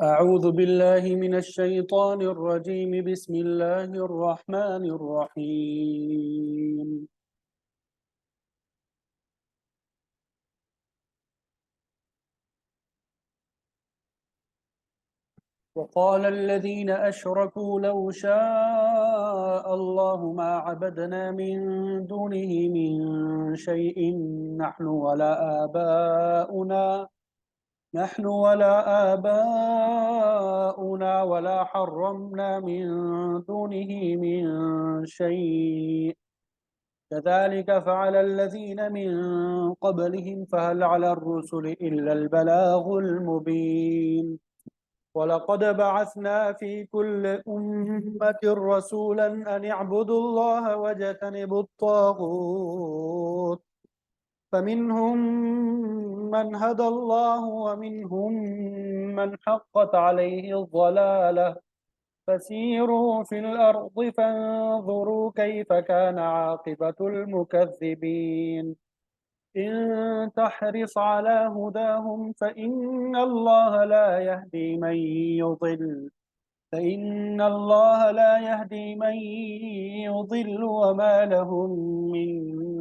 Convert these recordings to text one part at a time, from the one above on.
أعوذ بالله من الشيطان الرجيم بسم الله الرحمن الرحيم وقال الذين أشركوا لو شاء الله ما عبدنا من دونه من شيء نحن ولا آباؤنا ولا حرمنا من دونه من شيء كذلك فعل الذين من قبلهم فهل على الرسل إلا البلاغ المبين ولقد بعثنا في كل أمة رسولا أن اعبدوا الله واجتنبوا الطاغوت فمنهم من هدى الله ومنهم من حقت عليه الضلالة فسيروا في الأرض فانظروا كيف كان عاقبة المكذبين إن تحرص على هداهم فإن الله لا يهدي من يضل وما لهم من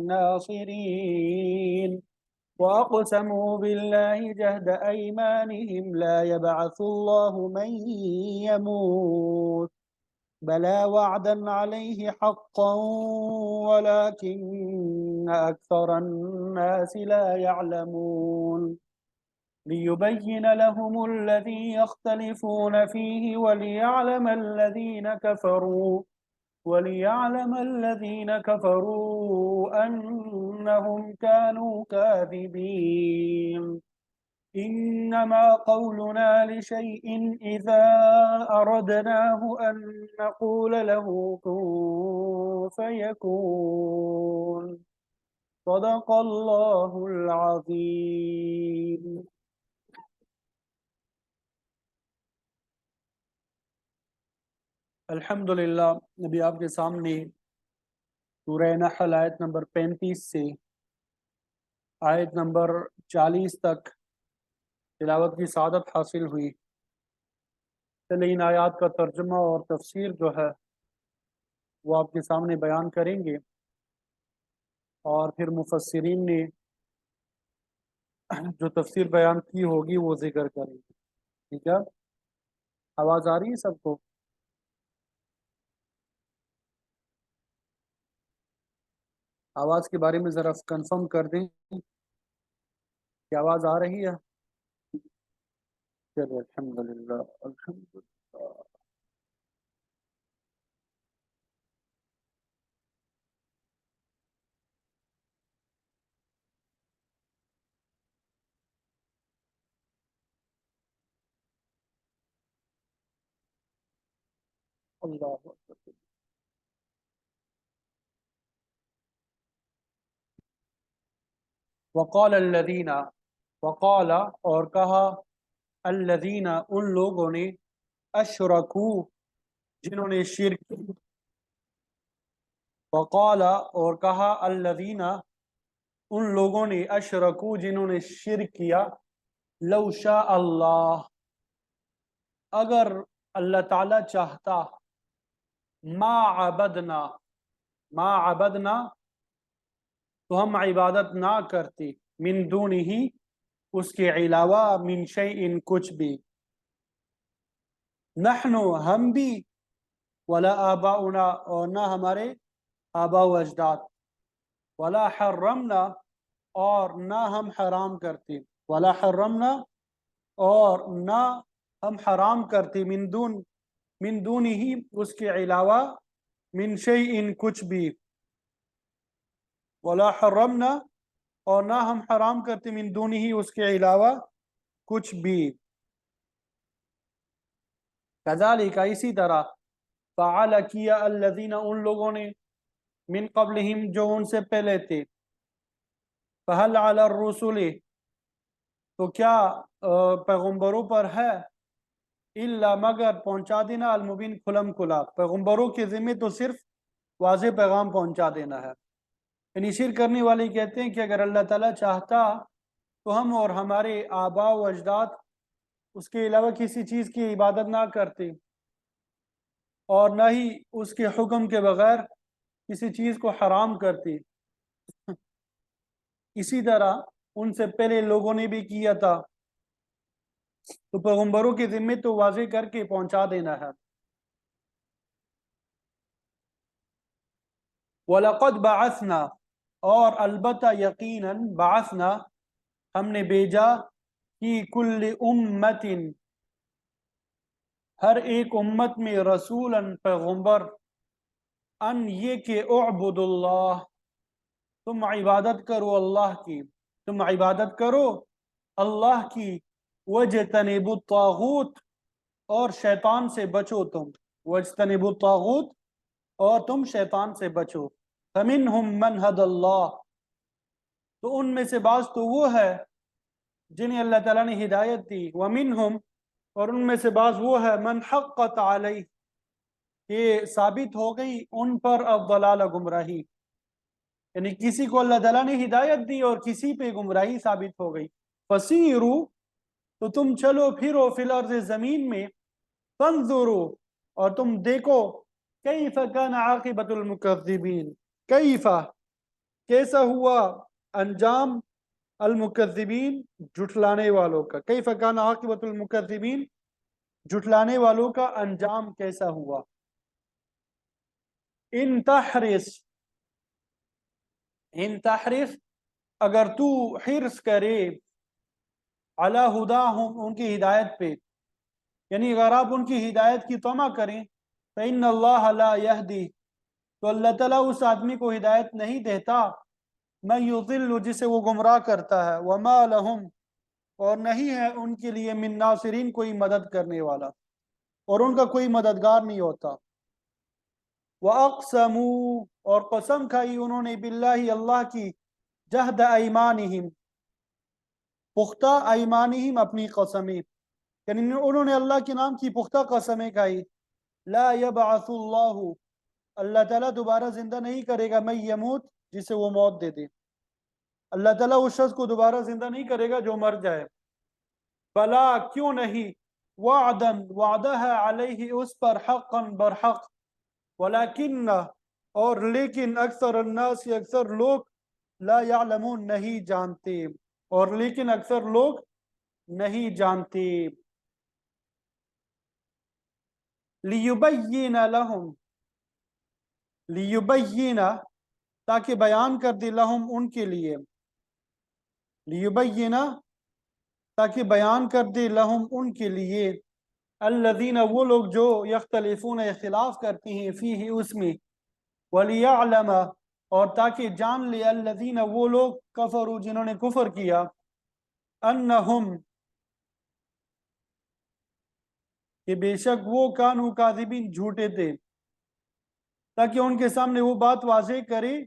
ناصرين وأقسموا بالله جهد أيمانهم لا يبعث الله من يموت بلى وعدا عليه حقا ولكن أكثر الناس لا يعلمون ليبين لهم الذي يختلفون فيه وليعلم الذين كفروا أنهم كانوا كاذبين إنما قولنا لشيء إذا أردناه أن نقول له كن فيكون صدق الله العظيم. الحمدللہ نبی آپ کے سامنے سورہ نحل آیت نمبر 35 سے آیت نمبر 40 تک تلاوت کی سعادت حاصل ہوئی۔ چلے ان آیات کا ترجمہ اور تفسیر جو ہے وہ آپ کے سامنے بیان کریں گے اور پھر مفسرین نے جو تفسیر بیان کی ہوگی وہ ذکر کریں گے۔ ٹھیک ہے، آواز آ رہی ہے سب کو؟ آواز کے بارے میں ذرا کنفرم کر دیں کہ آواز آ رہی ہے؟ چلے الحمدللہ الحمدللہ۔ اللہ اکبر۔ وقال الذین، وقال اور کہا، الذین ان لوگوں نے، اشرکو جنہوں نے شرک کی، وقال اور کہا الذین ان لوگوں نے، اشرکو جنہوں نے شرک کیا، لو شاء اللہ اگر اللہ تعالی چاہتا، ما عبدنا تو ہم عبادت نہ کرتے، من دونہ اس کے علاوہ، من شیء کچھ بھی، نحن ہم بھی، ولا آباؤنا اور نہ ہمارے آباء و اجداد، ولا حرمنا اور نہ ہم حرام کرتے، ولا حرمنا اور نہ ہم حرام کرتے، من دونہ اس کے علاوہ، من شیء کچھ بھی، ولا حرمنا اور نہ ہم حرام کرتے، من دونہ اس کے علاوہ کچھ بھی، کذالک اسی طرح، فعل کیا الذین ان لوگوں نے، من قبلہم جو ان سے پہلے تھے، فہل علی الرسل تو کیا پیغمبروں پر ہے، الا مگر پہنچا دینا، المبین کھلم کھلا، پیغمبروں کے ذمہ تو صرف واضح پیغام پہنچا دینا ہے۔ یعنی شرک کرنے والے کہتے ہیں کہ اگر اللہ تعالیٰ چاہتا تو ہم اور ہمارے آباء و اجداد اس کے علاوہ کسی چیز کی عبادت نہ کرتے اور نہ ہی اس کے حکم کے بغیر کسی چیز کو حرام کرتے، اسی طرح ان سے پہلے لوگوں نے بھی کیا تھا، تو پیغمبروں کے ذمے تو واضح کر کے پہنچا دینا ہے۔ وَلَقَدْ بَعَثْنَا، اور البتہ یقیناً بعثنا ہم نے بھیجا، فی کل امت ہر ایک امت میں، رسولاً پیغمبر، ان یہ کہ اعبد اللہ تم عبادت کرو اللہ کی، تم عبادت کرو اللہ کی، وجتنبوا الطاغوت اور شیطان سے بچو تم، وجتنبوا الطاغوت اور تم شیطان سے بچو، فمنہم من ہدی اللہ، تو ان میں سے بعض تو وہ ہے جنہیں اللہ تعالیٰ نے ہدایت دی، ومنہم اور ان میں سے بعض وہ ہے من حقت علیہ کہ ثابت ہو گئی ان پر الضلالہ گمراہی، یعنی کسی کو اللہ تعالیٰ نے ہدایت دی اور کسی پہ گمراہی ثابت ہو گئی، فسیرو تو تم چلو پھرو فی الارض زمین میں، فانظرو اور تم دیکھو، کیف کان عاقبت المکذبین، کیف کیسا ہوا انجام المکذبین جھٹلانے والوں کا، کیف کان عاقبت المکذبین جھٹلانے والوں کا انجام کیسا ہوا۔ ان تحرس، ان تحرس اگر تو حرص کرے، علی ہداہم ان کی ہدایت پہ، یعنی اگر آپ ان کی ہدایت کی طمع کریں، فإن اللہ لا یہدی تو اللہ تعالیٰ اس آدمی کو ہدایت نہیں دیتا، من یضل جسے وہ گمراہ کرتا ہے، وما لہم اور نہیں ہے ان کے لیے من ناصرین کوئی مدد کرنے والا، اور ان کا کوئی مددگار نہیں ہوتا۔ وَأَقْسَمُوا اور قسم کھائی انہوں نے، باللہ اللہ کی، جہد ایمانہم پختہ ایمانہم اپنی قسمیں، یعنی انہوں نے اللہ کے نام کی پختہ قسمیں کھائی، لا یبعث اللہ اللہ تعالیٰ دوبارہ زندہ نہیں کرے گا، من یموت جسے وہ موت دے دے، اللہ تعالیٰ اس شخص کو دوبارہ زندہ نہیں کرے گا جو مر جائے، بلا کیوں نہیں، وعدن وعدہ ہے، علیہ اس پر، حقا برحق، ولیکن اور لیکن اکثر الناس اکثر لوگ، لا یعلمون نہیں جانتے، اور لیکن اکثر لوگ نہیں جانتے۔ لیبین لہم لیبین تاکہ بیان کر دے، لہم ان کے لیے، لیبین تاکہ بیان کر دے، لہم ان کے لیے، الذین وہ لوگ جو یختلفون اختلاف کرتے ہیں، فیہ اس میں، ولیعلم اور تاکہ جان لے، الذین وہ لوگ، کفروا جنہوں نے کفر کیا، انہم کہ بے شک وہ، کانوا کاذبین جھوٹے تھے، تاکہ ان کے سامنے وہ بات واضح کرے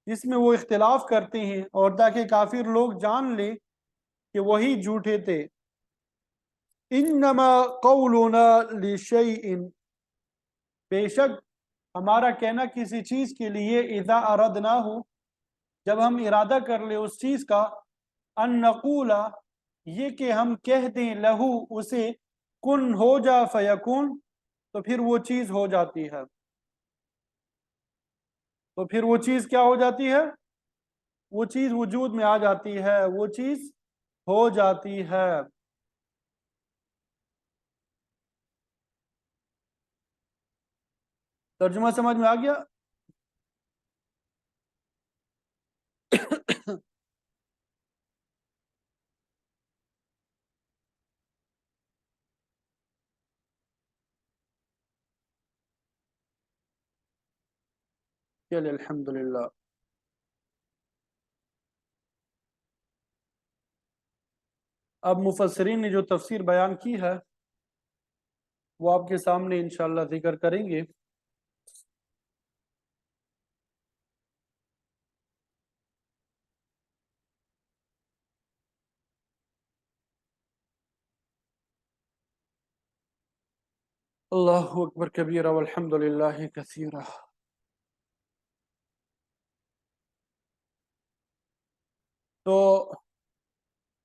جس میں وہ اختلاف کرتے ہیں، اور تاکہ کافر لوگ جان لے کہ وہی جھوٹے تھے۔ انما قولنا لشیء بے شک ہمارا کہنا کسی چیز کے لیے، اذا اردناہ جب ہم ارادہ کر لے اس چیز کا، ان نقول یہ کہ ہم کہہ دیں، لہو اسے، کن ہو جا، فیکون تو پھر وہ چیز ہو جاتی ہے، تو پھر وہ چیز کیا ہو جاتی ہے، وہ چیز وجود میں آ جاتی ہے، وہ چیز ہو جاتی ہے۔ ترجمہ سمجھ میں آ گیا؟ چلیے الحمدللہ۔ اب مفسرین نے جو تفسیر بیان کی ہے وہ آپ کے سامنے انشاءاللہ ذکر کریں گے۔ اللہ اکبر کبیرہ والحمد للہ کثیرہ۔ تو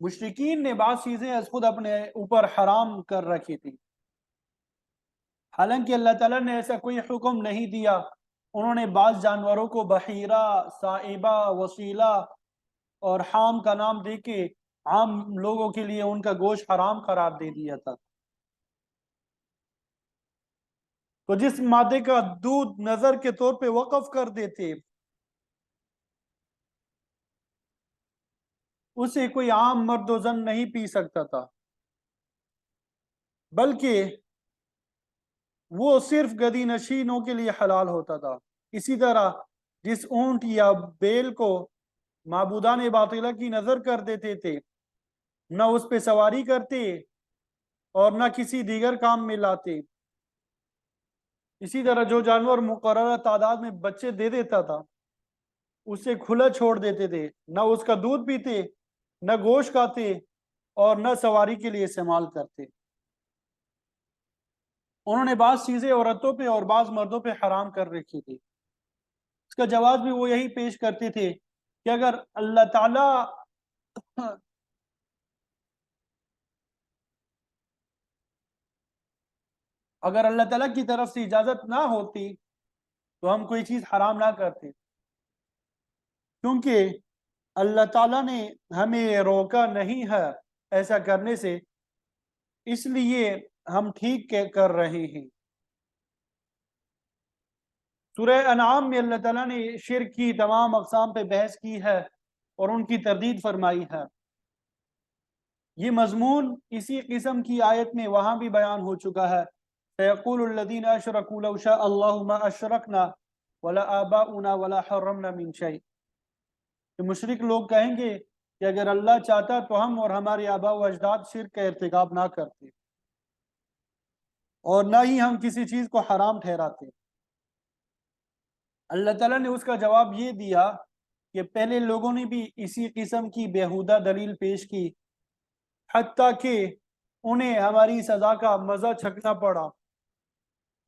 مشرکین نے بعض چیزیں از خود اپنے اوپر حرام کر رکھی تھی، حالانکہ اللہ تعالیٰ نے ایسا کوئی حکم نہیں دیا۔ انہوں نے بعض جانوروں کو بحیرہ، صائبہ، وسیلہ اور حام کا نام دے کے عام لوگوں کے لیے ان کا گوشت حرام قرار دے دیا تھا۔ تو جس مادے کا دودھ نظر کے طور پہ وقف کر دیتے، اسے کوئی عام مرد و زن نہیں پی سکتا تھا، بلکہ وہ صرف گدی نشینوں کے لیے حلال ہوتا تھا۔ اسی طرح جس اونٹ یا بیل کو معبودان باطلہ کی نظر کر دیتے تھے، نہ اس پہ سواری کرتے اور نہ کسی دیگر کام میں لاتے، اسی طرح جو جانور مقررہ تعداد میں بچے دے دیتا تھا اسے کھلا چھوڑ دیتے تھے، نہ اس کا دودھ پیتے، نہ گوشت کھاتے اور نہ سواری کے لیے استعمال کرتے۔ انہوں نے بعض چیزیں عورتوں پہ اور بعض مردوں پہ حرام کر رکھی تھی۔ اس کا جواز بھی وہ یہی پیش کرتے تھے کہ اگر اللہ تعالیٰ کی طرف سے اجازت نہ ہوتی تو ہم کوئی چیز حرام نہ کرتے، کیونکہ اللہ تعالیٰ نے ہمیں روکا نہیں ہے ایسا کرنے سے، اس لیے ہم ٹھیک کر رہے ہیں۔ سورہ انعام میں اللہ تعالیٰ نے شرک کی تمام اقسام پہ بحث کی ہے اور ان کی تردید فرمائی ہے۔ یہ مضمون اسی قسم کی آیت میں وہاں بھی بیان ہو چکا ہے۔ فَيَقُولُ الَّذِينَ أَشْرَكُوا لَوْ شَاءَ اللَّهُ مَا أَشْرَكْنَا وَلَا آبَاؤُنَا وَلَا حَرَّمْنَا مِنْ شَيْءٍ، کہ مشرک لوگ کہیں گے کہ اگر اللہ چاہتا تو ہم اور ہمارے آباء و اجداد شرک کا ارتکاب نہ کرتے اور نہ ہی ہم کسی چیز کو حرام ٹھہراتے۔ اللہ تعالیٰ نے اس کا جواب یہ دیا کہ پہلے لوگوں نے بھی اسی قسم کی بیہودہ دلیل پیش کی، حتیٰ کہ انہیں ہماری سزا کا مزہ چکھنا پڑا،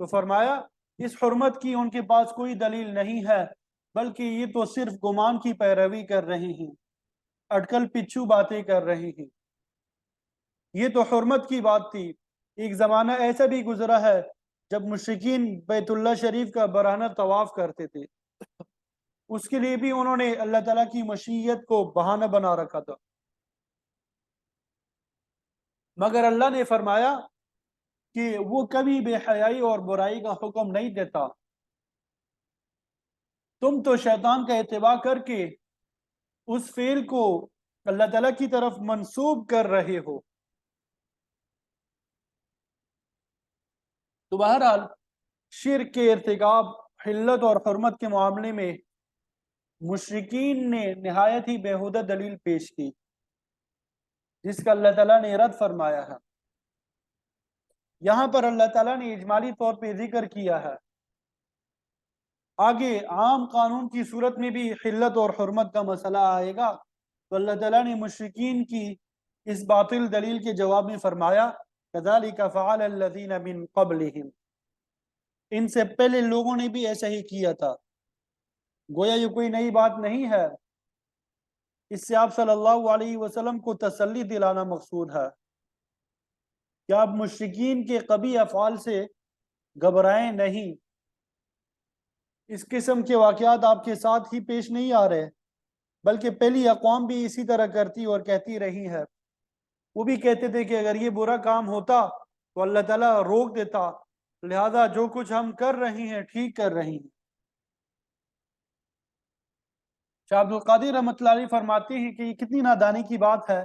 تو فرمایا اس حرمت کی ان کے پاس کوئی دلیل نہیں ہے، بلکہ یہ تو صرف گمان کی پیروی کر رہے ہیں، اٹکل پچھو باتیں کر رہے ہیں۔ یہ تو حرمت کی بات تھی۔ ایک زمانہ ایسا بھی گزرا ہے جب مشرکین بیت اللہ شریف کا برہنہ طواف کرتے تھے، اس کے لیے بھی انہوں نے اللہ تعالیٰ کی مشیت کو بہانہ بنا رکھا تھا، مگر اللہ نے فرمایا کہ وہ کبھی بے حیائی اور برائی کا حکم نہیں دیتا، تم تو شیطان کا اتباع کر کے اس فعل کو اللہ تعالیٰ کی طرف منسوب کر رہے ہو۔ تو بہرحال شرک کے ارتکاب، حلت اور حرمت کے معاملے میں مشرکین نے نہایت ہی بیہودہ دلیل پیش کی، جس کا اللہ تعالیٰ نے رد فرمایا ہے۔ یہاں پر اللہ تعالیٰ نے اجمالی طور پہ ذکر کیا ہے، آگے عام قانون کی صورت میں بھی حلت اور حرمت کا مسئلہ آئے گا، تو اللہ تعالیٰ نے مشرکین کی اس باطل دلیل کے جواب میں فرمایا كَذَلِكَ فَعَلَ الَّذِينَ مِن قَبْلِهِمْ، ان سے پہلے لوگوں نے بھی ایسا ہی کیا تھا۔ گویا یہ کوئی نئی بات نہیں ہے، اس سے آپ صلی اللہ علیہ وسلم کو تسلی دلانا مقصود ہے کہ آپ مشرکین کے قبیح افعال سے گھبرائیں نہیں۔ اس قسم کے واقعات آپ کے ساتھ ہی پیش نہیں آ رہے، بلکہ پہلی اقوام بھی اسی طرح کرتی اور کہتی رہی ہے۔ وہ بھی کہتے تھے کہ اگر یہ برا کام ہوتا تو اللہ تعالیٰ روک دیتا، لہذا جو کچھ ہم کر رہے ہیں ٹھیک کر رہے ہیں۔ شاہ عبد القادر رحمۃ اللہ علیہ فرماتے ہیں کہ یہ کتنی نادانی کی بات ہے،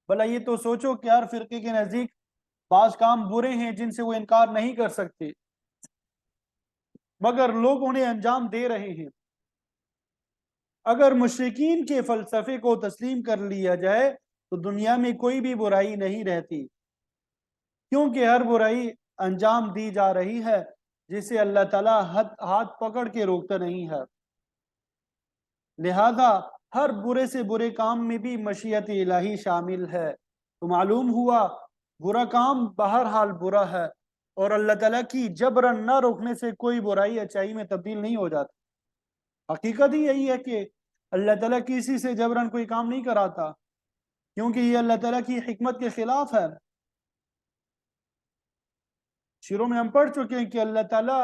بھلا یہ تو سوچو کہ ہر فرقے کے نزدیک بعض کام برے ہیں جن سے وہ انکار نہیں کر سکتے، مگر لوگ انہیں انجام دے رہے ہیں۔ اگر مشرکین کے فلسفے کو تسلیم کر لیا جائے تو دنیا میں کوئی بھی برائی نہیں رہتی، کیونکہ ہر برائی انجام دی جا رہی ہے جسے اللہ تعالیٰ ہاتھ پکڑ کے روکتا نہیں ہے، لہذا ہر برے سے برے کام میں بھی مشیت الہی شامل ہے۔ تو معلوم ہوا برا کام بہرحال برا ہے، اور اللہ تعالیٰ کی جبرن نہ روکنے سے کوئی برائی اچائی میں تبدیل نہیں ہو جاتی۔ حقیقت ہی یہی ہے کہ اللہ تعالیٰ کسی سے جبرن کوئی کام نہیں کراتا، کیونکہ یہ اللہ تعالیٰ کی حکمت کے خلاف ہے۔ شروع میں ہم پڑھ چکے ہیں کہ اللہ تعالیٰ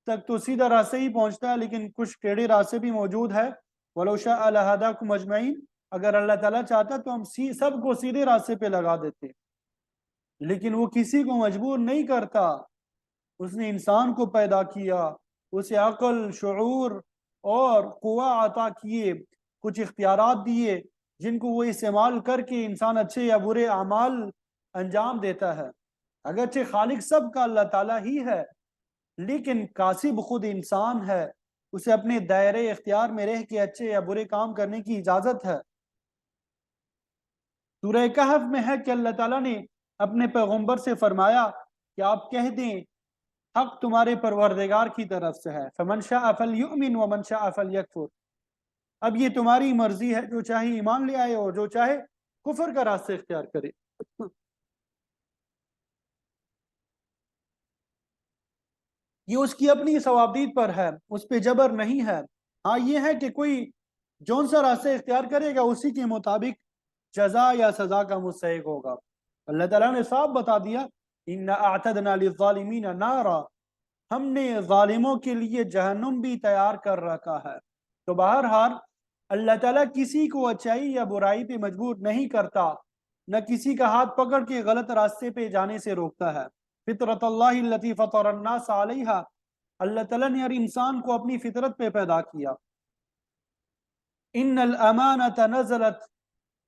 تک تو سیدھا راستے ہی پہنچتا ہے، لیکن کچھ ٹیڑھے راستے بھی موجود ہے۔ وَلَوْ شَاءَ لَهَدَاكُمْ أَجْمَعِينَ، اگر اللہ تعالیٰ چاہتا تو ہم سب کو سیدھے راستے پہ لگا دیتے، لیکن وہ کسی کو مجبور نہیں کرتا۔ اس نے انسان کو پیدا کیا، اسے عقل، شعور اور قوہ عطا کیے، کچھ اختیارات دیے جن کو وہ استعمال کر کے انسان اچھے یا برے اعمال انجام دیتا ہے۔ اگرچہ خالق سب کا اللہ تعالیٰ ہی ہے، لیکن کاسب خود انسان ہے، اسے اپنے دائرے اختیار میں رہ کے اچھے یا برے کام کرنے کی اجازت ہے۔ سورہ کہف میں ہے کہ اللہ تعالیٰ نے اپنے پیغمبر سے فرمایا کہ آپ کہہ دیں حق تمہارے پروردگار کی طرف سے ہے، فمن شاء فلیؤمن ومن شاء فلیکفر۔ اب یہ تمہاری مرضی ہے، جو چاہے ایمان لے آئے اور جو چاہے کفر کا راستہ اختیار کرے۔ یہ اس کی اپنی ثوابدید پر ہے، اس پہ جبر نہیں ہے۔ ہاں یہ ہے کہ کوئی جون سا راستہ اختیار کرے گا اسی کے مطابق جزا یا سزا کا مستحق ہوگا۔ اللہ تعالیٰ نے صاف بتا دیا اِنَّا أَعْتَدْنَا لِلظَّالِمِينَ نَارًا، ہم نے ظالموں کے لیے جہنم بھی تیار کر رکھا ہے۔ تو بہرحال اللہ تعالیٰ کسی کو اچھائی یا برائی پہ مجبور نہیں کرتا، نہ کسی کا ہاتھ پکڑ کے غلط راستے پہ جانے سے روکتا ہے۔ فطرت اللہ التی فطر الناس علیہا، اللہ تعالیٰ نے ہر انسان کو اپنی فطرت پہ پیدا کیا۔ ان الامانۃ نزلت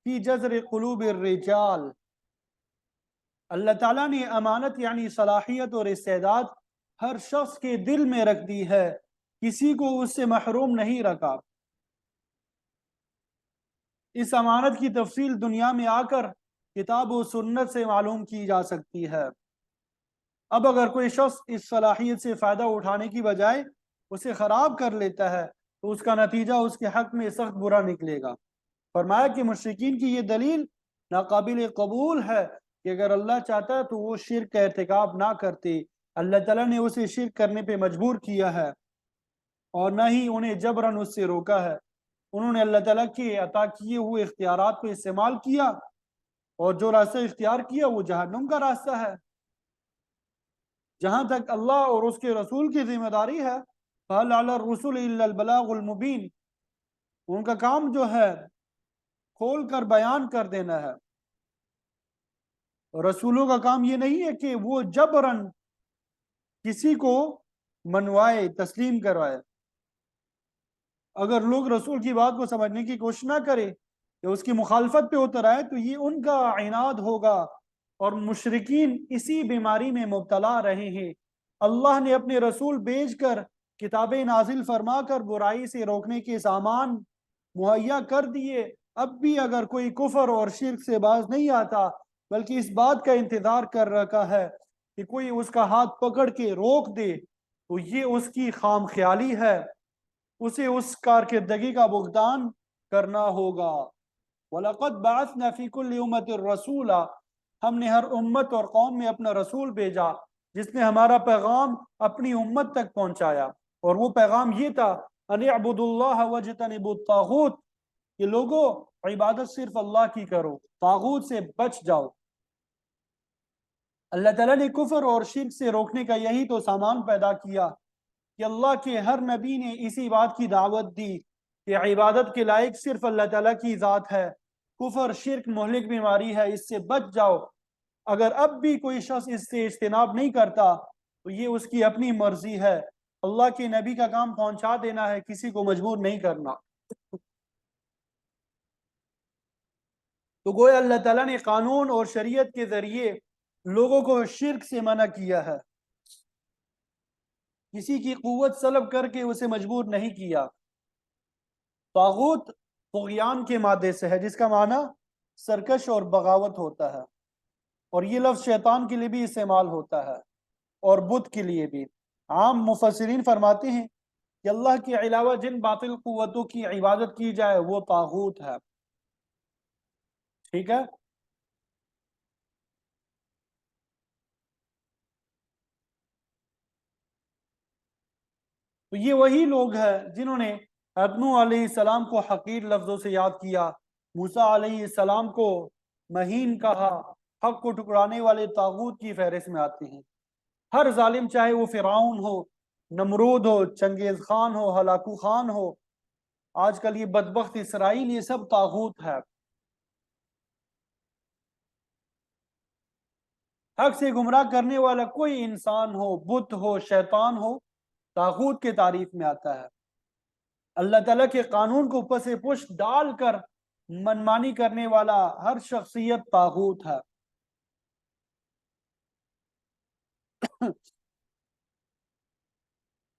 فی جذر قلوب الرجال، اللہ تعالیٰ نے امانت یعنی صلاحیت اور استعداد ہر شخص کے دل میں رکھ دی ہے، کسی کو اس سے محروم نہیں رکھا۔ اس امانت کی تفصیل دنیا میں آ کر کتاب و سنت سے معلوم کی جا سکتی ہے۔ اب اگر کوئی شخص اس صلاحیت سے فائدہ اٹھانے کی بجائے اسے خراب کر لیتا ہے تو اس کا نتیجہ اس کے حق میں سخت برا نکلے گا۔ فرمایا کہ مشرکین کی یہ دلیل ناقابل قبول ہے کہ اگر اللہ چاہتا تو وہ شرک کا ارتکاب نہ کرتے، اللہ تعالیٰ نے اسے شرک کرنے پہ مجبور کیا ہے اور نہ ہی انہیں جبراً اس سے روکا ہے۔ انہوں نے اللہ تعالیٰ کے عطا کیے ہوئے اختیارات کو استعمال کیا، اور جو راستہ اختیار کیا وہ جہنم کا راستہ ہے۔ جہاں تک اللہ اور اس کے رسول کی ذمہ داری ہے، فَهَلْ عَلَى الرُّسُلِ إِلَّا الْبَلَاغُ الْمُبِينُ، ان کا کام جو ہے کھول کر بیان کر دینا ہے۔ رسولوں کا کام یہ نہیں ہے کہ وہ جبراً کسی کو منوائے، تسلیم کروائے۔ اگر لوگ رسول کی بات کو سمجھنے کی کوشش نہ کرے یا اس کی مخالفت پہ اتر آئے تو یہ ان کا عناد ہوگا، اور مشرکین اسی بیماری میں مبتلا رہے ہیں۔ اللہ نے اپنے رسول بھیج کر، کتابیں نازل فرما کر برائی سے روکنے کے سامان مہیا کر دیے، اب بھی اگر کوئی کفر اور شرک سے باز نہیں آتا بلکہ اس بات کا انتظار کر رکھا ہے کہ کوئی اس کا ہاتھ پکڑ کے روک دے، تو یہ اس کی خام خیالی ہے، اسے اس کارکردگی کا بھگتان کرنا ہوگا۔ وَلَقَدْ بَعَثْنَا فِي كُلِّ أُمَّةٍ رَسُولًا، ہم نے ہر امت اور قوم میں اپنا رسول بھیجا جس نے ہمارا پیغام اپنی امت تک پہنچایا، اور وہ پیغام یہ تھا أَنِ اعْبُدُوا اللَّهَ وَاجْتَنِبُوا الطَّاغُوتَ، کہ لوگوں عبادت صرف اللہ کی کرو، طاغوت سے بچ جاؤ۔ اللہ تعالیٰ نے کفر اور شرک سے روکنے کا یہی تو سامان پیدا کیا کہ اللہ کے ہر نبی نے اسی بات کی دعوت دی کہ عبادت کے لائق صرف اللہ تعالیٰ کی ذات ہے، کفر شرک مہلک بیماری ہے، اس سے بچ جاؤ۔ اگر اب بھی کوئی شخص اس سے اجتناب نہیں کرتا تو یہ اس کی اپنی مرضی ہے، اللہ کے نبی کا کام پہنچا دینا ہے، کسی کو مجبور نہیں کرنا۔ تو گویا اللہ تعالیٰ نے قانون اور شریعت کے ذریعے لوگوں کو شرک سے منع کیا ہے، کسی کی قوت سلب کر کے اسے مجبور نہیں کیا۔ طاغوت طغیان کے مادے سے ہے، جس کا معنی سرکش اور بغاوت ہوتا ہے، اور یہ لفظ شیطان کے لیے بھی استعمال ہوتا ہے اور بت کے لیے بھی۔ عام مفسرین فرماتے ہیں کہ اللہ کے علاوہ جن باطل قوتوں کی عبادت کی جائے وہ طاغوت ہے۔ ٹھیک ہے؟ تو یہ وہی لوگ ہیں جنہوں نے حضرت نوح علیہ السلام کو حقیر لفظوں سے یاد کیا، موسیٰ علیہ السلام کو مہین کہا، حق کو ٹکرانے والے طاغوت کی فہرست میں آتے ہیں۔ ہر ظالم، چاہے وہ فرعون ہو، نمرود ہو، چنگیز خان ہو، ہلاکو خان ہو، آج کل یہ بدبخت اسرائیل، یہ سب طاغوت ہے۔ حق سے گمراہ کرنے والا کوئی انسان ہو، بت ہو، شیطان ہو، طاغوت کے تعریف میں آتا ہے۔ اللہ تعالیٰ کے قانون کو پس پش ڈال کر منمانی کرنے والا ہر شخصیت طاغوت ہے۔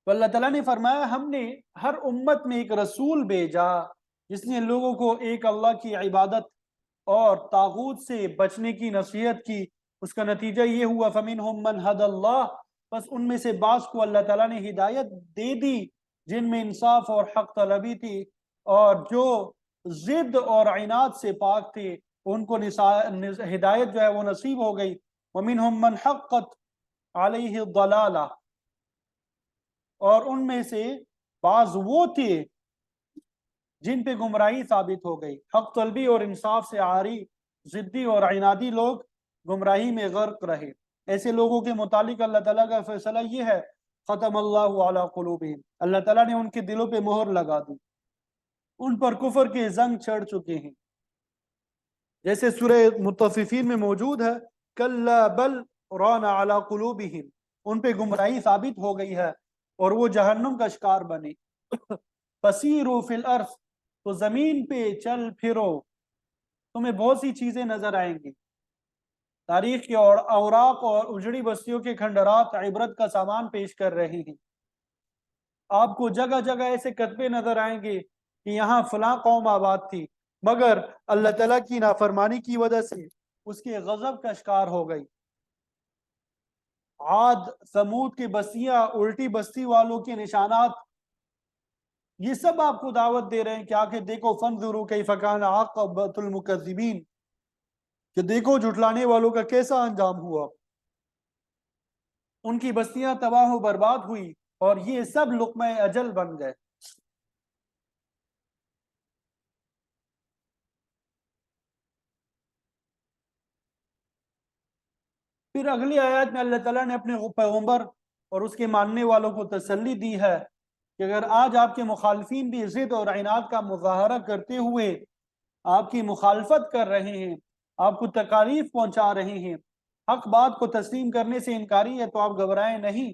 تو اللہ تعالیٰ نے فرمایا ہم نے ہر امت میں ایک رسول بھیجا جس نے لوگوں کو ایک اللہ کی عبادت اور طاغوت سے بچنے کی نصیحت کی۔ اس کا نتیجہ یہ ہوا فَمِنْهُمْ مَنْ هَدَى اللَّهُ، بس ان میں سے بعض کو اللہ تعالیٰ نے ہدایت دے دی جن میں انصاف اور حق طلبی تھی، اور جو ضد اور عناد سے پاک تھے ان کو ہدایت جو ہے وہ نصیب ہو گئی۔ وَمِنْهُمْ مَنْ حَقَّتْ عَلَيْهِ الضَّلَالَةُ، اور ان میں سے بعض وہ تھے جن پہ گمراہی ثابت ہو گئی۔ حق طلبی اور انصاف سے عاری ضدی اور عنادی لوگ گمراہی میں غرق رہے۔ ایسے لوگوں کے متعلق اللہ تعالیٰ کا فیصلہ یہ ہے ختم اللہ علی قلوبہم، اللہ تعالیٰ نے ان کے دلوں پہ مہر لگا دی، ان پر کفر کے زنگ چڑھ چکے ہیں۔ جیسے سورہ مطففین میں موجود ہے کلا بل ران علی قلوبہم، ان پہ گمراہی ثابت ہو گئی ہے اور وہ جہنم کا شکار بنے۔ فسیروا فی الارض، تو زمین پہ چل پھرو، تمہیں بہت سی چیزیں نظر آئیں گی۔ تاریخ کے اور اوراق اور اجڑی بستیوں کے کھنڈرات عبرت کا سامان پیش کر رہے ہیں۔ آپ کو جگہ جگہ ایسے کتبے نظر آئیں گے کہ یہاں فلاں قوم آباد تھی، مگر اللہ تعالیٰ کی نافرمانی کی وجہ سے اس کے غضب کا شکار ہو گئی۔ عاد ثمود کی بستیاں، الٹی بستی والوں کے نشانات، یہ سب آپ کو دعوت دے رہے ہیں کہ آکے دیکھو فانظروا کیف کان عاقبۃ المکذبین، کہ دیکھو جھٹلانے والوں کا کیسا انجام ہوا۔ ان کی بستیاں تباہ و برباد ہوئی اور یہ سب لقمہ اجل بن گئے۔ پھر اگلی آیات میں اللہ تعالیٰ نے اپنے پیغمبر اور اس کے ماننے والوں کو تسلی دی ہے کہ اگر آج آپ کے مخالفین بھی ضد اور عناد کا مظاہرہ کرتے ہوئے آپ کی مخالفت کر رہے ہیں، آپ کو تکالیف پہنچا رہے ہیں، حق بات کو تسلیم کرنے سے انکاری ہے، تو آپ گھبرائیں نہیں۔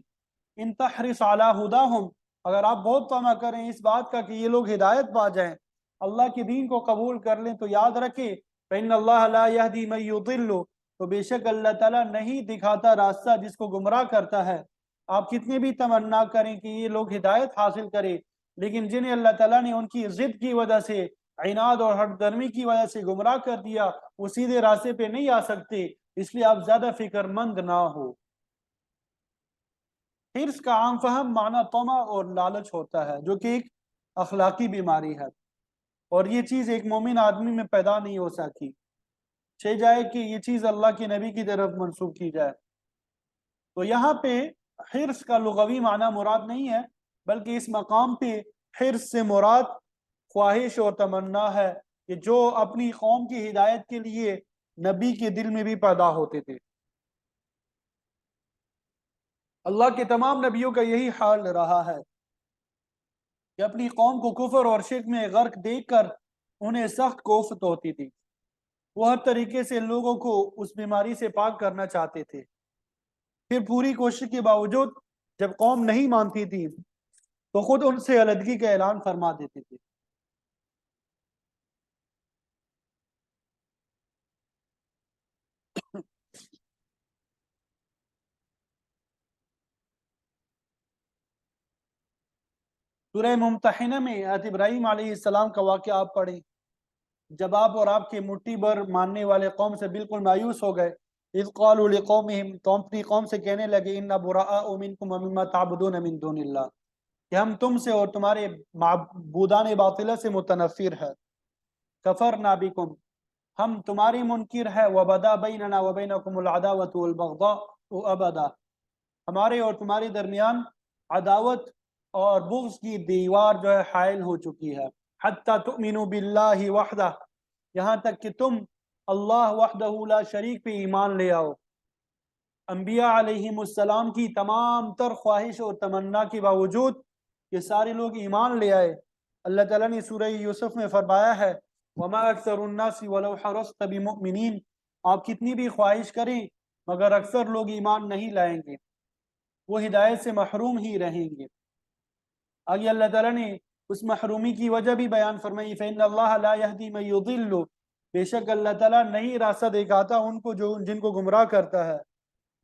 ان تحرص علی ہداہم، اگر آپ بہت طمع کریں اس بات کا کہ یہ لوگ ہدایت پا جائیں، اللہ کے دین کو قبول کر لیں، تو یاد رکھیں فإن اللہ لا یہدی من یضل، تو بے شک اللہ تعالیٰ نہیں دکھاتا راستہ جس کو گمراہ کرتا ہے۔ آپ کتنے بھی تمنا کریں کہ یہ لوگ ہدایت حاصل کریں، لیکن جنہیں اللہ تعالیٰ نے ان کی ضد کی وجہ سے، عناد اور ہٹ درمی کی وجہ سے گمراہ کر دیا، وہ سیدھے راستے پہ نہیں آ سکتے۔ اس لیے آپ زیادہ فکر مند نہ ہو۔ حرص کا عام فہم معنی طمع اور لالچ ہوتا ہے، جو کہ ایک اخلاقی بیماری ہے، اور یہ چیز ایک مومن آدمی میں پیدا نہیں ہو سکی، چاہے جائے کہ یہ چیز اللہ کے نبی کی طرف منسوب کی جائے۔ تو یہاں پہ حرص کا لغوی معنی مراد نہیں ہے، بلکہ اس مقام پہ حرص سے مراد خواہش اور تمنا ہے کہ جو اپنی قوم کی ہدایت کے لیے نبی کے دل میں بھی پیدا ہوتے تھے۔ اللہ کے تمام نبیوں کا یہی حال رہا ہے کہ اپنی قوم کو کفر اور شرک میں غرق دیکھ کر انہیں سخت کوفت ہوتی تھی۔ وہ ہر طریقے سے لوگوں کو اس بیماری سے پاک کرنا چاہتے تھے، پھر پوری کوشش کے باوجود جب قوم نہیں مانتی تھی تو خود ان سے علیحدگی کا اعلان فرما دیتے تھے۔ سورہ ممتحنہ میں حضرت ابراہیم علیہ السلام کا واقعہ آپ پڑھیں، جب آپ اور آپ کے مٹھی بھر ماننے والے قوم سے بالکل مایوس ہو گئے۔ اذ قالوا لقومہم، تو اپنی قوم سے کہنے لگے انا براء منکم ومما تعبدون من دون اللہ، کہ ہم تم سے اور تمہارے معبودان باطلہ سے متنفر ہے۔ کفرنا بکم، ہم تمہاری منکر ہے، وبدا بیننا وبینکم العداوۃ والبغضاء ابدا، ہمارے اور تمہارے درمیان عداوت اور بغض کی دیوار جو ہے حائل ہو چکی ہے، حتی تؤمنوا باللہ وحدہ، یہاں تک کہ تم اللہ وحدہ لا شریک پہ ایمان لے آؤ۔ انبیاء علیہم السلام کی تمام تر خواہش اور تمنا کے باوجود کہ سارے لوگ ایمان لے آئے، اللہ تعالیٰ نے سورہ یوسف میں فرمایا ہے وَمَا أَكْثَرُ النَّاسِ وَلَوْ حَرَصْتَ بِمُؤْمِنِينَ، آپ کتنی بھی خواہش کریں مگر اکثر لوگ ایمان نہیں لائیں گے، وہ ہدایت سے محروم ہی رہیں گے۔ آگے اللہ تعالیٰ نے اس محرومی کی وجہ بھی بیان فرمائی فَإِنَّ اللَّهَ لَا يَهْدِي مَن يُضِلُّ، بے شک اللہ تعالیٰ نہیں راستہ دکھاتا ان کو جن کو گمراہ کرتا ہے،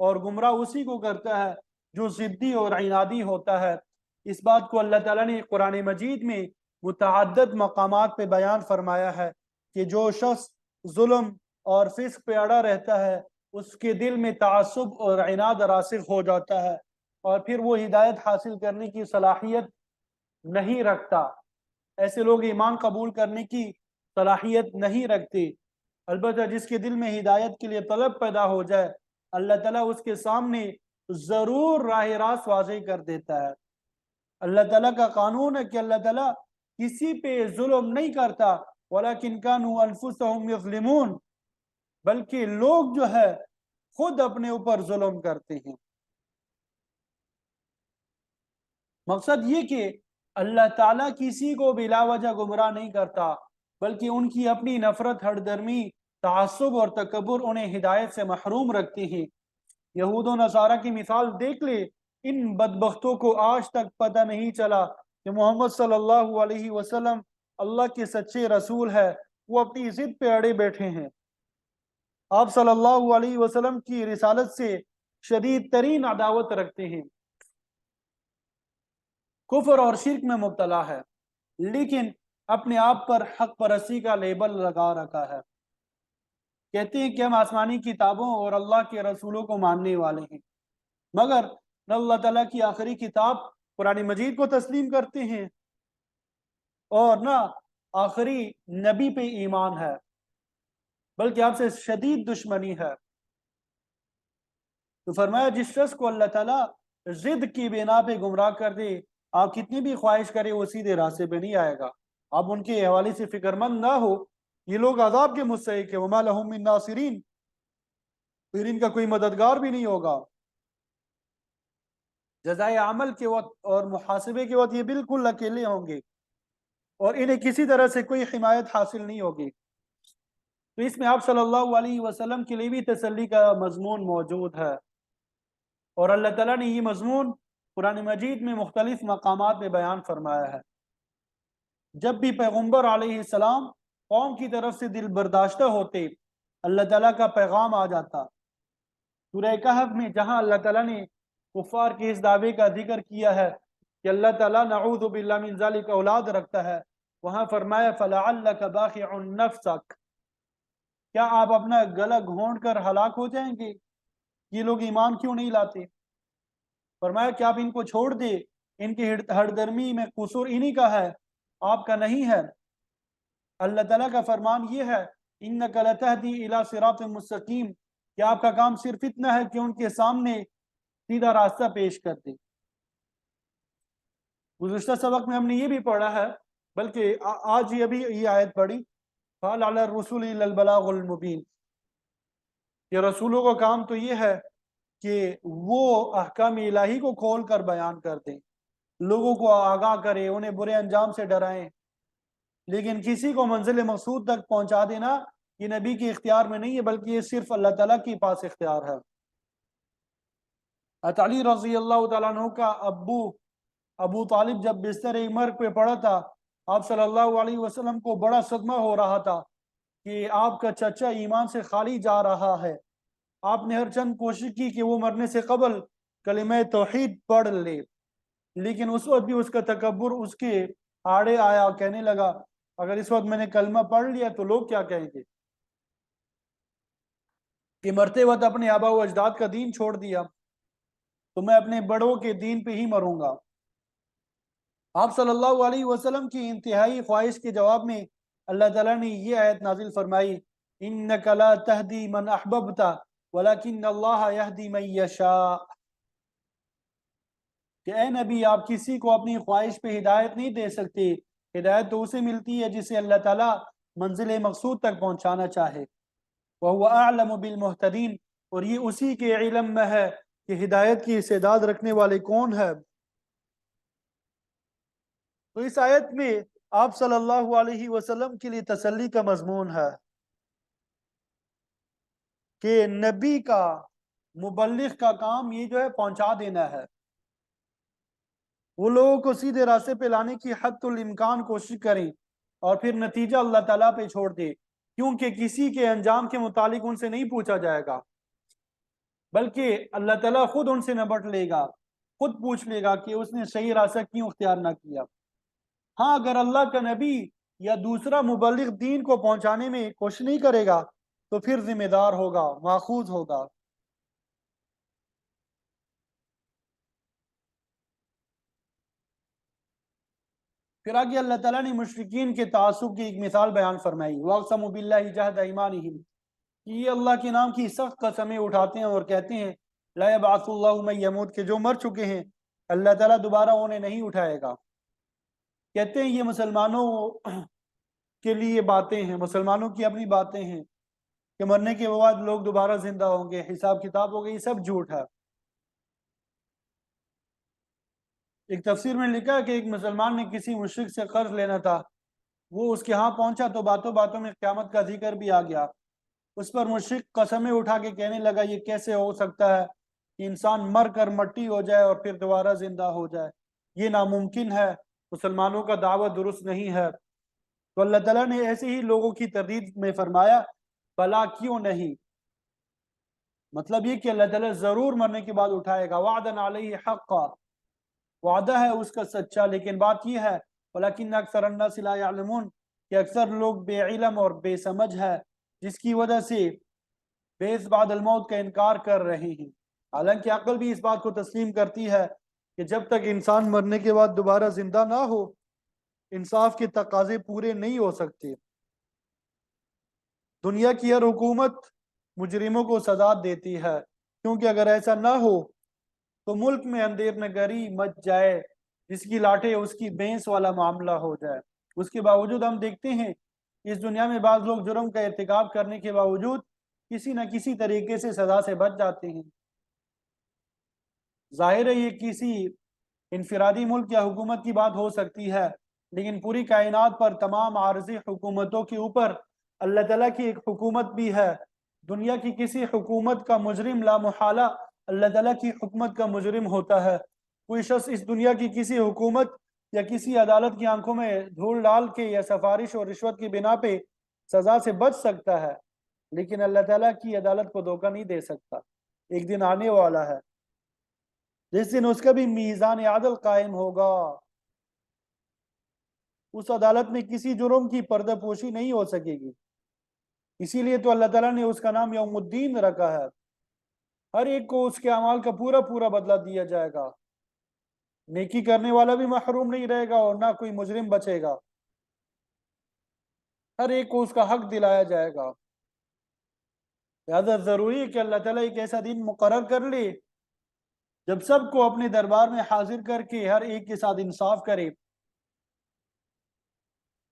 اور گمراہ اسی کو کرتا ہے جو ضدی اور عنادی ہوتا ہے۔ اس بات کو اللہ تعالیٰ نے قرآن مجید میں متعدد مقامات پہ بیان فرمایا ہے کہ جو شخص ظلم اور فسق پہ اڑا رہتا ہے اس کے دل میں تعصب اور عناد راسخ ہو جاتا ہے، اور پھر وہ ہدایت حاصل کرنے کی صلاحیت نہیں رکھتا۔ ایسے لوگ ایمان قبول کرنے کی صلاحیت نہیں رکھتے۔ البتہ جس کے دل میں ہدایت کے لیے طلب پیدا ہو جائے اللہ تعالیٰ اس کے سامنے ضرور راہ راست واضح کر دیتا ہے۔ اللہ تعالیٰ کا قانون ہے کہ اللہ تعالیٰ کسی پہ ظلم نہیں کرتا، وَلَكِنْ كَانُوا أَنفُسَهُمْ يَظْلِمُونَ، بلکہ لوگ جو ہے خود اپنے اوپر ظلم کرتے ہیں۔ مقصد یہ کہ اللہ تعالیٰ کسی کو بلا وجہ گمراہ نہیں کرتا، بلکہ ان کی اپنی نفرت، ہردرمی، تعصب اور تکبر انہیں ہدایت سے محروم رکھتے ہیں۔ یہود و نصارہ کی مثال دیکھ لے، ان بدبختوں کو آج تک پتہ نہیں چلا کہ محمد صلی اللہ علیہ وسلم اللہ کے سچے رسول ہے، وہ اپنی ضد پہ اڑے بیٹھے ہیں۔ آپ صلی اللہ علیہ وسلم کی رسالت سے شدید ترین عداوت رکھتے ہیں، کفر اور شرک میں مبتلا ہے، لیکن اپنے آپ پر حق پرستی کا لیبل لگا رکھا ہے۔ کہتے ہیں کہ ہم آسمانی کتابوں اور اللہ کے رسولوں کو ماننے والے ہیں، مگر نہ اللہ تعالیٰ کی آخری کتاب قرآن مجید کو تسلیم کرتے ہیں اور نہ آخری نبی پہ ایمان ہے، بلکہ آپ سے شدید دشمنی ہے۔ تو فرمایا جس شخص کو اللہ تعالیٰ ضد کی بنا پہ گمراہ کر دے، آپ کتنی بھی خواہش کرے وہ سیدھے راستے پہ نہیں آئے گا۔ آپ ان کے حوالے سے فکر مند نہ ہو، یہ لوگ عذاب کے مستحق ہیں، وَمَا لَهُم مِّن نَاصِرِينَ، پھر ان کا کوئی مددگار بھی نہیں ہوگا۔ جزائے عمل کے وقت اور محاسبے کے وقت یہ بالکل اکیلے ہوں گے اور انہیں کسی طرح سے کوئی حمایت حاصل نہیں ہوگی۔ تو اس میں آپ صلی اللہ علیہ وسلم کے لیے بھی تسلی کا مضمون موجود ہے، اور اللہ تعالیٰ نے یہ مضمون قرآن مجید میں مختلف مقامات میں بیان فرمایا ہے۔ جب بھی پیغمبر علیہ السلام قوم کی طرف سے دل برداشتہ ہوتے، اللہ تعالیٰ کا پیغام آ جاتا۔ سورہ کہف میں جہاں اللہ تعالیٰ نے کفار کے اس دعوے کا ذکر کیا ہے کہ اللہ تعالیٰ نعوذ باللہ من ذالک اولاد رکھتا ہے، وہاں فرمایا فَلَعَلَّكَ بَاخِعٌ نَفْسَكَ، کیا آپ اپنا گلا گھونٹ کر ہلاک ہو جائیں گے؟ یہ لوگ ایمان کیوں نہیں لاتے؟ فرمایا کہ آپ ان کو چھوڑ دے، ان کی ہردرمی میں قصور انہی کا ہے، آپ کا نہیں ہے۔ اللہ تعالیٰ کا فرمان یہ ہے إِنَّكَ لَتَهْدِي إِلَى صِرَاطٍ مُسْتَقِيمٍ، کہ آپ کا کام صرف اتنا ہے کہ ان کے سامنے سیدھا راستہ پیش کر دے۔ گزشتہ سبق میں ہم نے یہ بھی پڑھا ہے، بلکہ آج ہی ابھی یہ آیت پڑھی قَالَ عَلَى الرُّسُلِ إِلَّا الْبَلَاغُ الْمُبِينُ، کہ رسولوں کا کام تو یہ ہے کہ وہ احکام الہی کو کھول کر بیان کر دیں، لوگوں کو آگاہ کریں، انہیں برے انجام سے ڈرائیں، لیکن کسی کو منزل مقصود تک پہنچا دینا یہ نبی کے اختیار میں نہیں ہے، بلکہ یہ صرف اللہ تعالیٰ کے پاس اختیار ہے۔ علی رضی اللہ تعالیٰ عنہ کا ابو طالب جب بستر مرگ پہ پڑا تھا، آپ صلی اللہ علیہ وسلم کو بڑا صدمہ ہو رہا تھا کہ آپ کا چچا ایمان سے خالی جا رہا ہے۔ آپ نے ہر چند کوشش کی کہ وہ مرنے سے قبل کلمہ توحید پڑھ لے، لیکن اس وقت بھی اس کا تکبر اس کے آڑے آیا، کہنے لگا اگر اس وقت میں نے کلمہ پڑھ لیا تو لوگ کیا کہیں گے کہ مرتے وقت اپنے آبا و اجداد کا دین چھوڑ دیا، تو میں اپنے بڑوں کے دین پہ ہی مروں گا۔ آپ صلی اللہ علیہ وسلم کی انتہائی خواہش کے جواب میں اللہ تعالیٰ نے یہ آیت نازل فرمائی إِنَّكَ لَا تَهْدِي مَنْ أَحْبَبْتَ وَلَكِنَّ اللَّهَ يَهْدِي مَنْ يَشَاءُ، کہ اے نبی آپ کسی کو اپنی خواہش پہ ہدایت نہیں دے سکتے، ہدایت تو اسے ملتی ہے جسے اللہ تعالیٰ منزل مقصود تک پہنچانا چاہے۔ وَهُوَ أَعْلَمُ بِالْمُهْتَدِينَ، اور یہ اسی کے علم میں ہے کہ ہدایت کی استعداد رکھنے والے کون ہے۔ تو اس آیت میں آپ صلی اللہ علیہ وسلم کے لیے تسلی کا مضمون ہے کہ نبی کا، مبلغ کا کام یہ جو ہے پہنچا دینا ہے، وہ لوگوں کو سیدھے راستے پہ لانے کی حد الامکان کوشش کریں اور پھر نتیجہ اللہ تعالیٰ پہ چھوڑ دے، کیونکہ کسی کے انجام کے متعلق ان سے نہیں پوچھا جائے گا، بلکہ اللہ تعالیٰ خود ان سے نبٹ لے گا، خود پوچھ لے گا کہ اس نے صحیح راستہ کیوں اختیار نہ کیا۔ ہاں، اگر اللہ کا نبی یا دوسرا مبلغ دین کو پہنچانے میں کوشش نہیں کرے گا تو پھر ذمہ دار ہوگا، ماخوذ ہوگا۔ پھر آگے اللہ تعالیٰ نے مشرکین کے تعصب کی ایک مثال بیان فرمائی، وَاقْسَمُوا بِاللَّهِ جَهْدَ أَيْمَانِهِمْ، کہ یہ اللہ کے نام کی سخت قسمیں اٹھاتے ہیں اور کہتے ہیں لا يبعث اللہ من يموت، کہ جو مر چکے ہیں اللہ تعالیٰ دوبارہ انہیں نہیں اٹھائے گا۔ کہتے ہیں یہ مسلمانوں کے لیے باتیں ہیں، مسلمانوں کی اپنی باتیں ہیں کہ مرنے کے بعد لوگ دوبارہ زندہ ہوں گے، حساب کتاب ہوگا، یہ سب جھوٹ ہے۔ ایک تفسیر میں لکھا ہے کہ ایک مسلمان نے کسی مشرک سے قرض لینا تھا، وہ اس کے ہاں پہنچا تو باتوں باتوں میں قیامت کا ذکر بھی آ گیا۔ اس پر مشرک قسمیں اٹھا کے کہنے لگا یہ کیسے ہو سکتا ہے کہ انسان مر کر مٹی ہو جائے اور پھر دوبارہ زندہ ہو جائے، یہ ناممکن ہے، مسلمانوں کا دعوت درست نہیں ہے۔ تو اللہ تعالیٰ نے ایسے ہی لوگوں کی تردید میں فرمایا بلا کیوں نہیں، مطلب یہ کہ اللہ تعالیٰ ضرور مرنے کے بعد اٹھائے گا، وعدن علیہ حقا، وعدہ ہے اس کا سچا، لیکن بات یہ ہے ولیکن اکثر الناس لا یعلمون، کہ اکثر لوگ بے علم اور بے سمجھ ہے، جس کی وجہ سے بیس بعد الموت کا انکار کر رہے ہیں۔ حالانکہ عقل بھی اس بات کو تسلیم کرتی ہے کہ جب تک انسان مرنے کے بعد دوبارہ زندہ نہ ہو انصاف کے تقاضے پورے نہیں ہو سکتے۔ دنیا کی ہر حکومت مجرموں کو سزا دیتی ہے، کیونکہ اگر ایسا نہ ہو تو ملک میں اندھیر نگری مچ جائے، جس کی لاٹھے اس کی بھینس والا معاملہ ہو جائے۔ اس کے باوجود ہم دیکھتے ہیں اس دنیا میں بعض لوگ جرم کا ارتکاب کرنے کے باوجود کسی نہ کسی طریقے سے سزا سے بچ جاتے ہیں۔ ظاہر ہے یہ کسی انفرادی ملک یا حکومت کی بات ہو سکتی ہے، لیکن پوری کائنات پر تمام عارضی حکومتوں کے اوپر اللہ تعالیٰ کی ایک حکومت بھی ہے۔ دنیا کی کسی حکومت کا مجرم لا محالہ اللہ تعالیٰ کی حکومت کا مجرم ہوتا ہے۔ کوئی شخص اس دنیا کی کسی حکومت یا کسی عدالت کی آنکھوں میں دھول ڈال کے یا سفارش اور رشوت کی بنا پہ سزا سے بچ سکتا ہے، لیکن اللہ تعالیٰ کی عدالت کو دھوکہ نہیں دے سکتا۔ ایک دن آنے والا ہے جس دن اس کا بھی میزان عدل قائم ہوگا، اس عدالت میں کسی جرم کی پردہ پوشی نہیں ہو سکے گی۔ اسی لیے تو اللہ تعالیٰ نے اس کا نام یوم الدین رکھا ہے۔ ہر ایک کو اس کے اعمال کا پورا پورا بدلہ دیا جائے گا، نیکی کرنے والا بھی محروم نہیں رہے گا اور نہ کوئی مجرم بچے گا، ہر ایک کو اس کا حق دلایا جائے گا۔ لہذا ضروری ہے کہ اللہ تعالیٰ ایک ایسا دن مقرر کر لے جب سب کو اپنے دربار میں حاضر کر کے ہر ایک کے ساتھ انصاف کرے،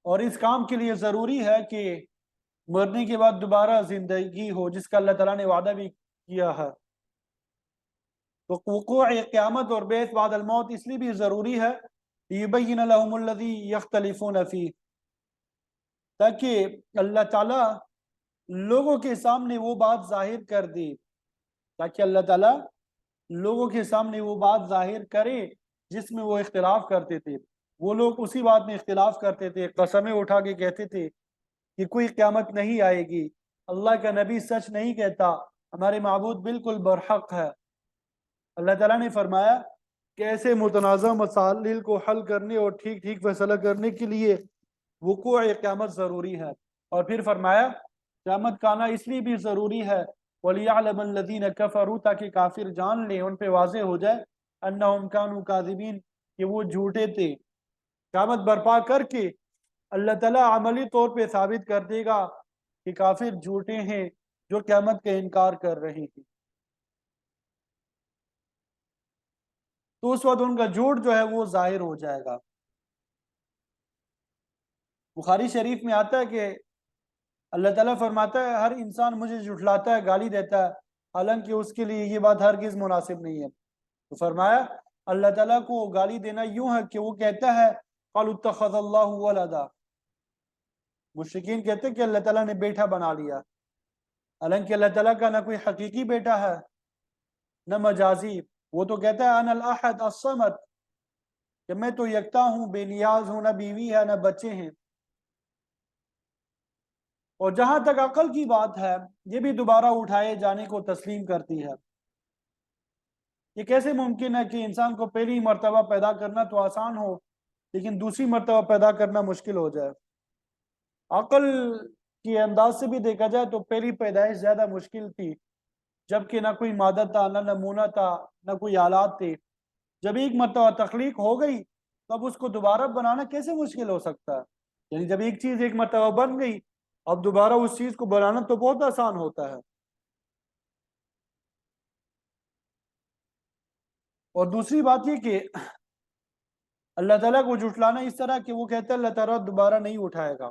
اور اس کام کے لیے ضروری ہے کہ مرنے کے بعد دوبارہ زندگی ہو، جس کا اللہ تعالیٰ نے وعدہ بھی کیا ہے۔ تو وقوع قیامت اور بعث بعد الموت اس لیے بھی ضروری ہے یبین لهم الذی یختلفون فیہ، تاکہ اللہ تعالیٰ لوگوں کے سامنے وہ بات ظاہر کر دے، تاکہ اللہ تعالیٰ لوگوں کے سامنے وہ بات ظاہر کرے جس میں وہ اختلاف کرتے تھے۔ وہ لوگ اسی بات میں اختلاف کرتے تھے، قسمیں اٹھا کے کہتے تھے کہ کوئی قیامت نہیں آئے گی، اللہ کا نبی سچ نہیں کہتا، ہمارے معبود بالکل برحق ہے۔ اللہ تعالیٰ نے فرمایا کہ ایسے متنازع مسائل کو حل کرنے اور ٹھیک ٹھیک فیصلہ کرنے کے لیے وقوع قیامت ضروری ہے، اور پھر فرمایا قیامت کا آنا اس لیے بھی ضروری ہے وَلِيَعْلَمَ الَّذِينَ كَفَرُوا، تاکہ کافر جان لیں، ان پہ واضح ہو جائے أَنَّهُمْ كَانُوا كَاذِبِينَ، کہ وہ جھوٹے تھے۔ قیامت برپا کر کے اللہ تعالیٰ عملی طور پہ ثابت کر دے گا کہ کافر جھوٹے ہیں جو قیامت کا انکار کر رہے ہیں، تو اس وقت ان کا جھوٹ جو ہے وہ ظاہر ہو جائے گا۔ بخاری شریف میں آتا ہے کہ اللہ تعالیٰ فرماتا ہے ہر انسان مجھے جھٹلاتا ہے، گالی دیتا ہے، حالانکہ اس کے لیے یہ بات ہرگز مناسب نہیں ہے۔ تو فرمایا اللہ تعالیٰ کو گالی دینا یوں ہے کہ وہ کہتا ہے قالوا اتخذ اللہ ولدا، مشرکین کہتے ہیں کہ اللہ تعالیٰ نے بیٹا بنا لیا، حالانکہ اللہ تعالیٰ کا نہ کوئی حقیقی بیٹا ہے نہ مجازی۔ وہ تو کہتا ہے انا الاحد الصمد، کہ میں تو یکتا ہوں، بے نیاز ہوں، نہ بیوی ہے نہ بچے ہیں۔ اور جہاں تک عقل کی بات ہے، یہ بھی دوبارہ اٹھائے جانے کو تسلیم کرتی ہے۔ یہ کیسے ممکن ہے کہ انسان کو پہلی مرتبہ پیدا کرنا تو آسان ہو لیکن دوسری مرتبہ پیدا کرنا مشکل ہو جائے؟ عقل کے انداز سے بھی دیکھا جائے تو پہلی پیدائش زیادہ مشکل تھی، جبکہ نہ کوئی مادہ تھا، نہ نمونہ تھا، نہ کوئی آلات تھے۔ جب ایک مرتبہ تخلیق ہو گئی تو اب اس کو دوبارہ بنانا کیسے مشکل ہو سکتا ہے؟ یعنی جب ایک چیز ایک مرتبہ بن گئی، اب دوبارہ اس چیز کو بنانا تو بہت آسان ہوتا ہے۔ اور دوسری بات یہ کہ اللہ تعالیٰ کو جھٹلانا اس طرح کہ وہ کہتا ہے اللہ تعالیٰ دوبارہ نہیں اٹھائے گا،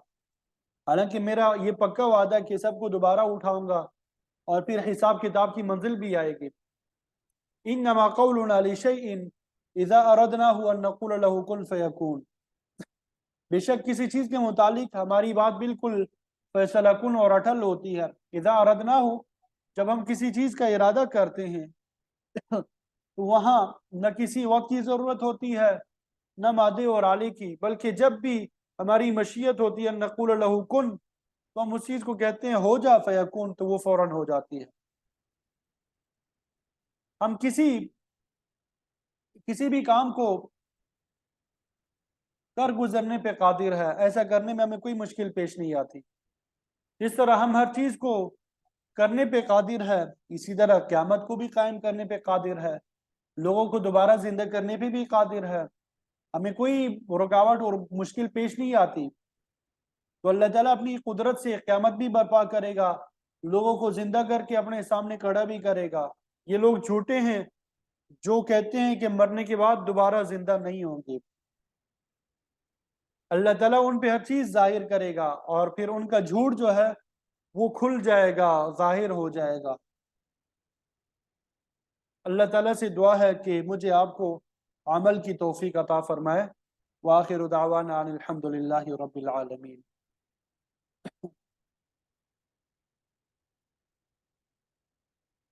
حالانکہ میرا یہ پکا وعدہ ہے کہ سب کو دوبارہ اٹھاؤں گا اور پھر حساب کتاب کی منزل بھی آئے گی۔ انما قولنا لشیء اذا اردناه ان نقول له كن فیکون، بے شک کسی چیز کے متعلق ہماری بات بالکل فیصلہ کن اور اٹل ہوتی ہے۔ اذا اردناه، جب ہم کسی چیز کا ارادہ کرتے ہیں تو وہاں نہ کسی وقت کی ضرورت ہوتی ہے نہ مادے اور آلے کی، بلکہ جب بھی ہماری مشیت ہوتی ہے نقول له کن، تو ہم اس چیز کو کہتے ہیں ہو جا فیکون، تو وہ فوراً ہو جاتی ہے۔ ہم کسی بھی کام کو کر گزرنے پہ قادر ہے، ایسا کرنے میں ہمیں کوئی مشکل پیش نہیں آتی۔ جس طرح ہم ہر چیز کو کرنے پہ قادر ہے، اسی طرح قیامت کو بھی قائم کرنے پہ قادر ہے، لوگوں کو دوبارہ زندہ کرنے پہ بھی قادر ہے، ہمیں کوئی رکاوٹ اور مشکل پیش نہیں آتی۔ تو اللہ تعالیٰ اپنی قدرت سے قیامت بھی برپا کرے گا، لوگوں کو زندہ کر کے اپنے سامنے کھڑا بھی کرے گا۔ یہ لوگ جھوٹے ہیں جو کہتے ہیں کہ مرنے کے بعد دوبارہ زندہ نہیں ہوں گے۔ اللہ تعالیٰ ان پہ ہر چیز ظاہر کرے گا اور پھر ان کا جھوٹ جو ہے وہ کھل جائے گا، ظاہر ہو جائے گا۔ اللہ تعالیٰ سے دعا ہے کہ مجھے آپ کو عمل کی توفیق عطا فرمائے۔ وآخر دعوانا ان الحمد للہ رب العالمین۔